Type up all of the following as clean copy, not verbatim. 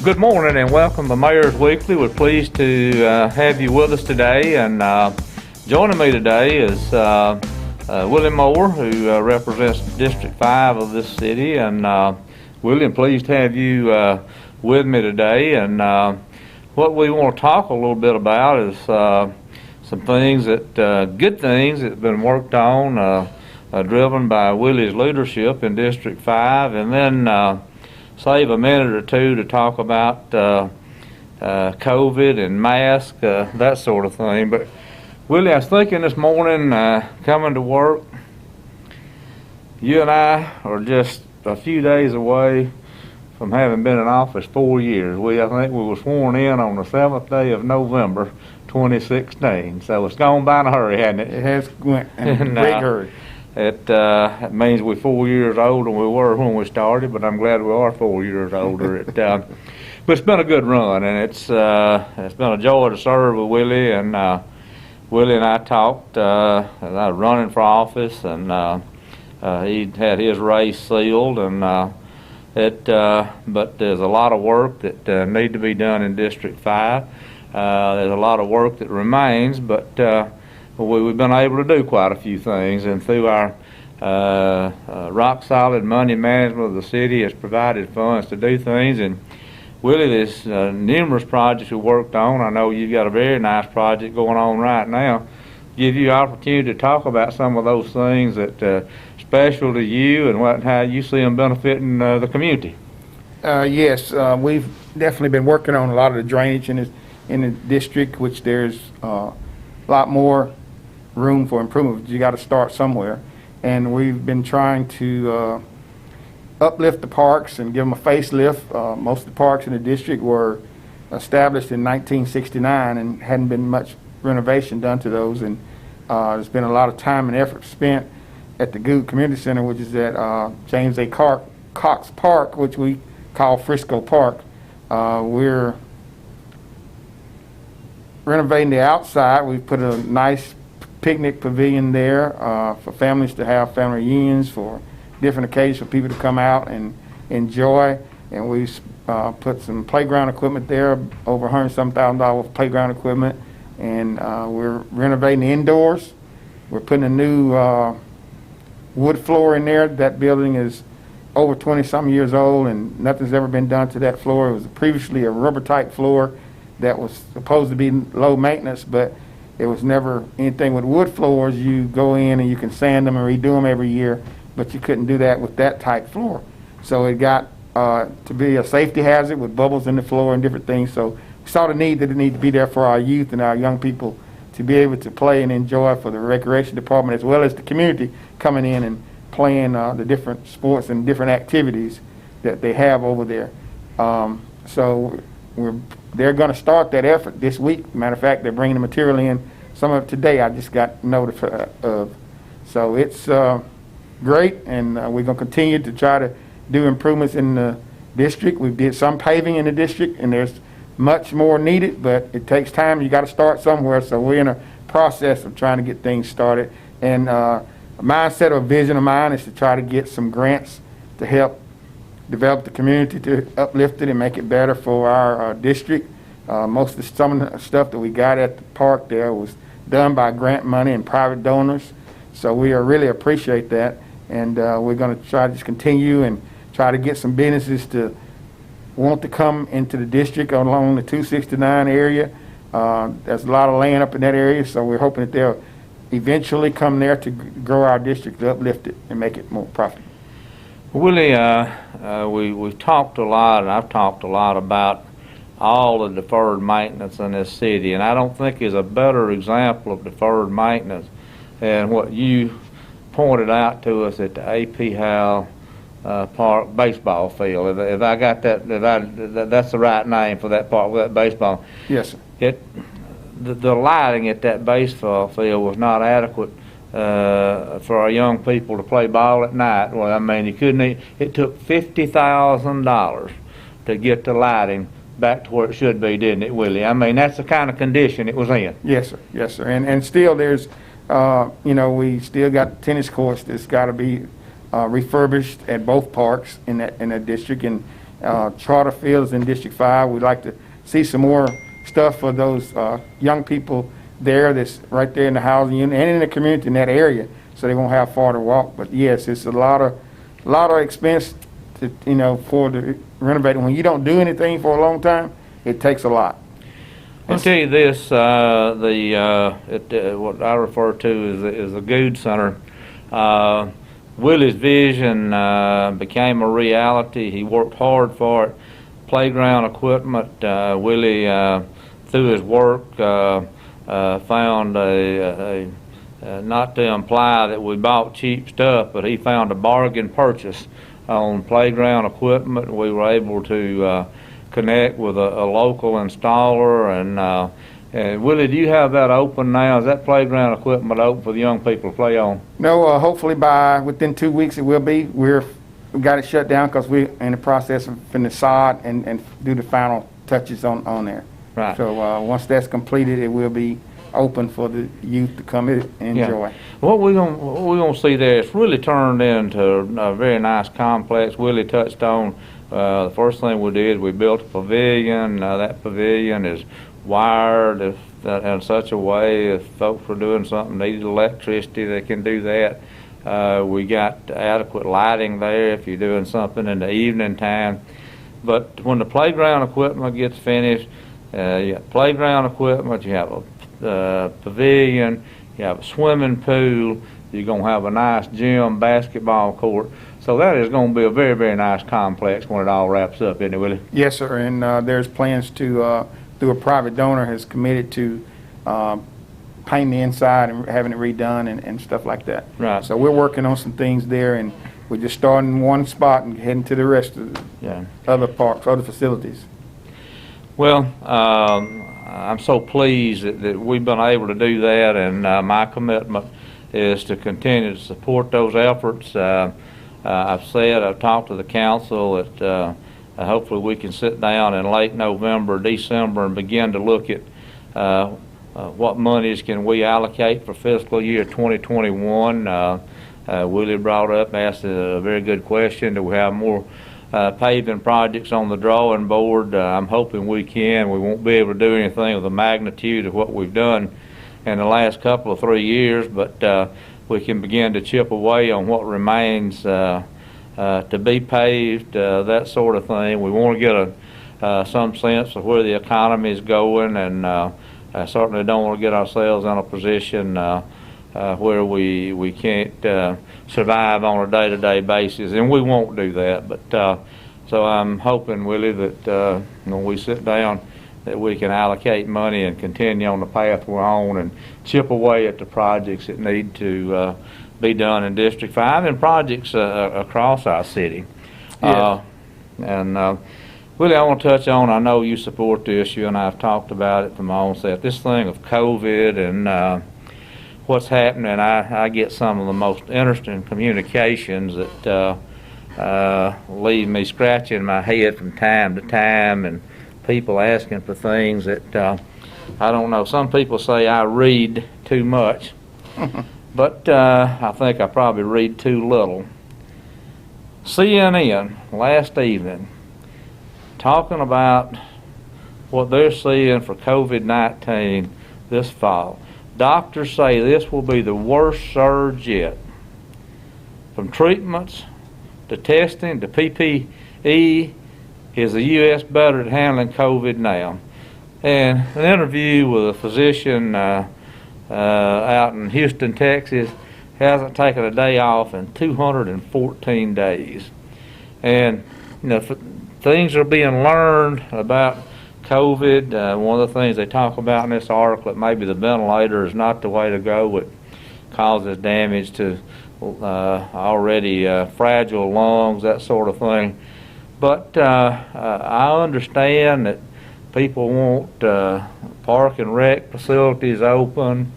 Good morning and welcome to Mayor's Weekly. We're pleased to have you with us today, and joining me today is Willie Moore, who represents District 5 of this city. And Willie, I'm pleased to have you with me today. And what we want to talk a little bit about is some things good things that have been worked on, driven by Willie's leadership in District 5, and then save a minute or two to talk about COVID and masks, that sort of thing. But Willie, I was thinking this morning, coming to work, you and I are just a few days away from having been in office 4 years. I think we were sworn in on the 7th day of November, 2016. So it's gone by in a hurry, hasn't it? It has went in a big hurry. It means we're 4 years older than we were when we started, but I'm glad we are 4 years older. But it's been a good run, and it's been a joy to serve with Willie. And Willie and I talked. I was running for office, and he had his race sealed, and but there's a lot of work that need to be done in District 5. There's a lot of work that remains, but we've been able to do quite a few things, and through our rock-solid money management of the city has provided funds to do things. And Willie, there's numerous projects we worked on. I know you've got a very nice project going on right now. Give you opportunity to talk about some of those things that special to you and how you see them benefiting the community. Yes, we've definitely been working on a lot of the drainage in the district, which there's a lot more room for improvement. You got to start somewhere, and we've been trying to uplift the parks and give them a facelift. Most of the parks in the district were established in 1969 and hadn't been much renovation done to those, and there's been a lot of time and effort spent at the Good Community Center, which is at James A. Cox Park, which we call Frisco Park. We're renovating the outside. We've put a nice picnic pavilion there for families to have family reunions, for different occasions for people to come out and enjoy. And we've put some playground equipment there, over $100,000 worth of playground equipment. And we're renovating the indoors. We're putting a new wood floor in there. That building is over 20-some years old, and nothing's ever been done to that floor. It was previously a rubber-type floor that was supposed to be low maintenance, but it was never anything. With wood floors, you go in and you can sand them and redo them every year, but you couldn't do that with that type floor. So it got to be a safety hazard with bubbles in the floor and different things. So we saw the need that it needed to be there for our youth and our young people to be able to play and enjoy, for the recreation department as well as the community coming in and playing the different sports and different activities that they have over there. So they're going to start that effort this week. Matter of fact, they're bringing the material in. Some of it today I just got notified of. So it's great, and we're going to continue to try to do improvements in the district. We did some paving in the district, and there's much more needed, but it takes time. You got to start somewhere. So we're in a process of trying to get things started. And a mindset or vision of mine is to try to get some grants to help develop the community, to uplift it and make it better for our district. Some of the stuff that we got at the park there was done by grant money and private donors. So we really appreciate that. And we're going to try to just continue and try to get some businesses to want to come into the district along the 269 area. There's a lot of land up in that area, so we're hoping that they'll eventually come there to grow our district, to uplift it and make it more profitable. Willie, we've talked a lot, and I've talked a lot about all the deferred maintenance in this city, and I don't think there's a better example of deferred maintenance than what you pointed out to us at the A.P. Howell Park baseball field. If I got that, that's the right name for that park, that baseball. Yes, sir. The lighting at that baseball field was not adequate for our young people to play ball at night. Well, I mean, it took $50,000 to get the lighting back to where it should be, didn't it, Willie? I mean, that's the kind of condition it was in. Yes, sir. Yes, sir. And still there's, we still got tennis courts that's got to be refurbished at both parks in that district. And charter fields in District 5. We'd like to see some more stuff for those young people there that's right there in the housing unit and in the community in that area, so they won't have far to walk. But yes, it's a lot of expense to, for the renovating. When you don't do anything for a long time, it takes a lot. I'll tell you this, what I refer to as the Good Center. Willie's vision became a reality. He worked hard for it. Playground equipment, Willie, through his work, found not to imply that we bought cheap stuff, but he found a bargain purchase on playground equipment. We were able to connect with a local installer, and Willie, do you have that open now? Is that playground equipment open for the young people to play on? No, hopefully within 2 weeks it will be. We got it shut down because we're in the process of finishing the sod and do the final touches on there. Right. So once that's completed, it will be open for the youth to come in and enjoy. Yeah. What we're gonna see there, it's really turned into a very nice complex. Willie touched on the first thing we did, we built a pavilion. That pavilion is wired in such a way if folks were doing something, needed electricity, they can do that. We got adequate lighting there if you're doing something in the evening time. But when the playground equipment gets finished, you got playground equipment, you have a pavilion, you have a swimming pool, you're going to have a nice gym, basketball court. So that is going to be a very, very nice complex when it all wraps up, isn't it, Willie? Yes, sir, and there's plans to, through a private donor, has committed to painting the inside and having it redone and stuff like that. Right. So we're working on some things there, and we're just starting in one spot and heading to the rest of the other parks, other facilities. Well, I'm so pleased that we've been able to do that, and my commitment is to continue to support those efforts. I've talked to the council that hopefully we can sit down in late November, December, and begin to look at what monies can we allocate for fiscal year 2021. Willie asked a very good question. Do we have more paving projects on the drawing board? I'm hoping we can. We won't be able to do anything of the magnitude of what we've done in the last couple of 3 years, but we can begin to chip away on what remains to be paved, that sort of thing. We want to get some sense of where the economy is going, and I certainly don't want to get ourselves in a position where we can't survive on a day-to-day basis, and we won't do that. But so I'm hoping, Willie, that when we sit down, that we can allocate money and continue on the path we're on and chip away at the projects that need to be done in District 5 and projects across our city. Yes. Willie, I want to touch on, I know you support this, you and I have talked about it from the onset, this thing of COVID and what's happening. I get some of the most interesting communications that leave me scratching my head from time to time, and people asking for things that I don't know. Some people say I read too much, but I think I probably read too little. CNN last evening talking about what they're seeing for COVID-19 this fall. Doctors say this will be the worst surge yet. From treatments to testing to PPE, is the U.S. better at handling COVID now? And an interview with a physician out in Houston, Texas, hasn't taken a day off in 214 days. And things are being learned about COVID. One of the things they talk about in this article, that maybe the ventilator is not the way to go. It causes damage to already fragile lungs, that sort of thing. But I understand that people want park and rec facilities open,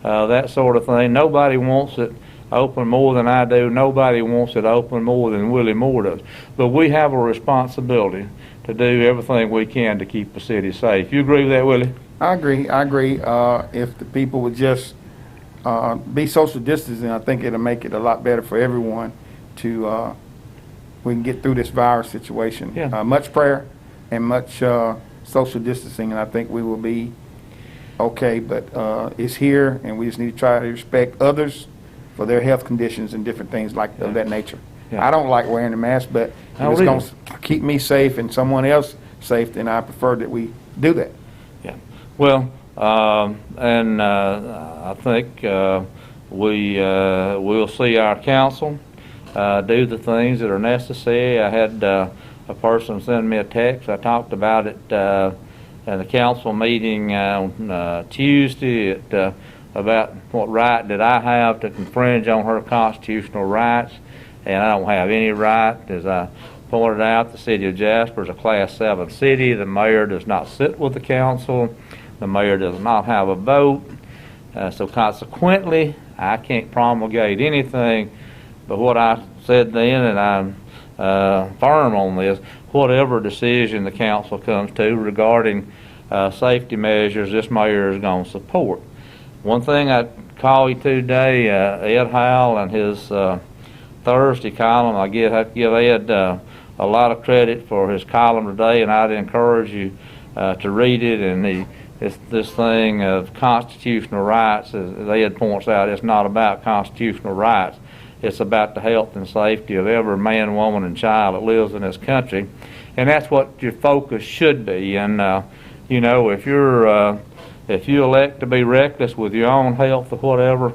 that sort of thing. Nobody wants it open more than I do. Nobody wants it open more than Willie Moore does. But we have a responsibility to do everything we can to keep the city safe. You agree with that, Willie? I agree. If the people would just be social distancing, I think it'll make it a lot better for everyone to we can get through this virus situation. Yeah. Much prayer and much social distancing, and I think we will be okay. But it's here, and we just need to try to respect others for their health conditions and different things like of that nature. Yeah. I don't like wearing the mask, but if No, it's really. going to keep me safe and someone else safe, then I prefer that we do that. Yeah. Well, and I think we'll see our council do the things that are necessary. I had a person send me a text. I talked about it at the council meeting on Tuesday about what right did I have to infringe on her constitutional rights, and I don't have any right. As I pointed out, the city of Jasper is a Class 7 city. The mayor does not sit with the council. The mayor does not have a vote. So consequently, I can't promulgate anything. But what I said then, and I'm firm on this, whatever decision the council comes to regarding safety measures, this mayor is going to support. One thing I'd call you to today, Ed Howell and his Thursday column, I have to give Ed a lot of credit for his column today, and I'd encourage you to read it. And this thing of constitutional rights, as Ed points out, it's not about constitutional rights. It's about the health and safety of every man, woman, and child that lives in this country. And that's what your focus should be. And, you know, if you elect to be reckless with your own health or whatever,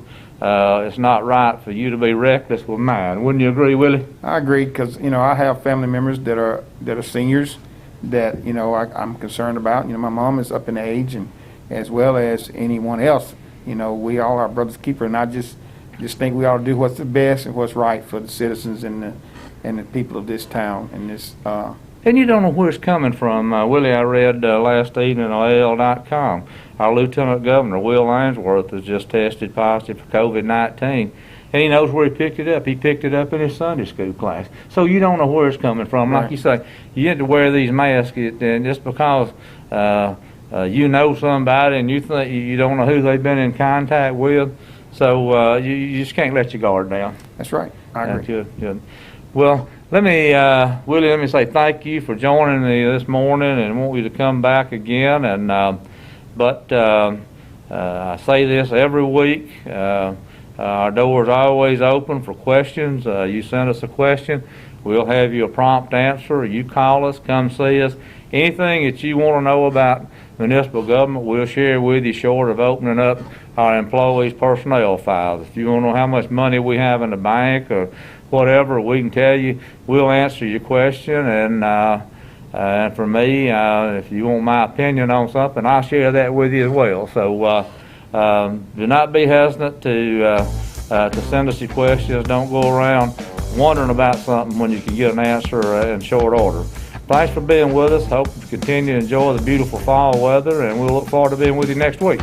it's not right for you to be reckless with mine. Wouldn't you agree, Willie? I agree, because I have family members that are seniors that I'm concerned about. My mom is up in age, and as well as anyone else. We all are brothers keeper, and I just think we ought to do what's the best and what's right for the citizens and the people of this town and this. And you don't know where it's coming from. Willie, I read last evening on AL.com, our Lieutenant Governor, Will Ainsworth, has just tested positive for COVID-19. And he knows where he picked it up. He picked it up in his Sunday school class. So you don't know where it's coming from. Right. Like you say, you get to wear these masks, and just because you know somebody and you think you don't know who they've been in contact with, so you just can't let your guard down. That's right. I agree. Good. Well, Willie, let me say thank you for joining me this morning, and want you to come back again. And I say this every week. Our doors are always open for questions. You send us a question, we'll have you a prompt answer. You call us, come see us. Anything that you want to know about municipal government, we'll share with you, short of opening up our employees' personnel files. If you want to know how much money we have in the bank or whatever, we can tell you. We'll answer your question. And for me, if you want my opinion on something, I'll share that with you as well. So do not be hesitant to send us your questions. Don't go around wondering about something when you can get an answer in short order. Thanks for being with us. Hope you continue to enjoy the beautiful fall weather, and we'll look forward to being with you next week.